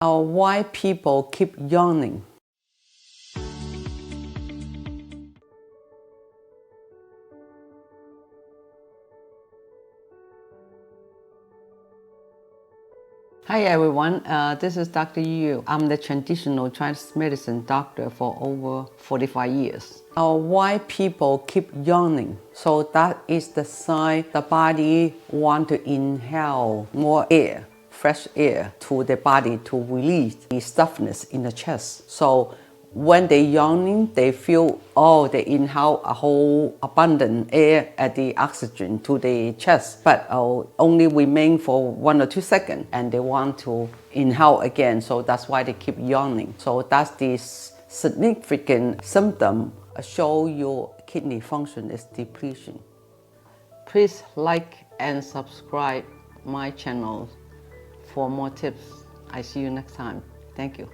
Why people keep yawning. Hi everyone, this is Dr. Yu. I'm the traditional Chinese medicine doctor for over 45 years. Why people keep yawning? So that is the sign the body wants to inhale more air, fresh air to the body to release the stuffness in the chest. So when they yawning, they feel, they inhale a whole abundant air at the oxygen to the chest, but only remain for 1 or 2 seconds, and they want to inhale again. So that's why they keep yawning. So that's the significant symptom show your kidney function is depletion. Please like and subscribe my channel for more tips. I see you next time. Thank you.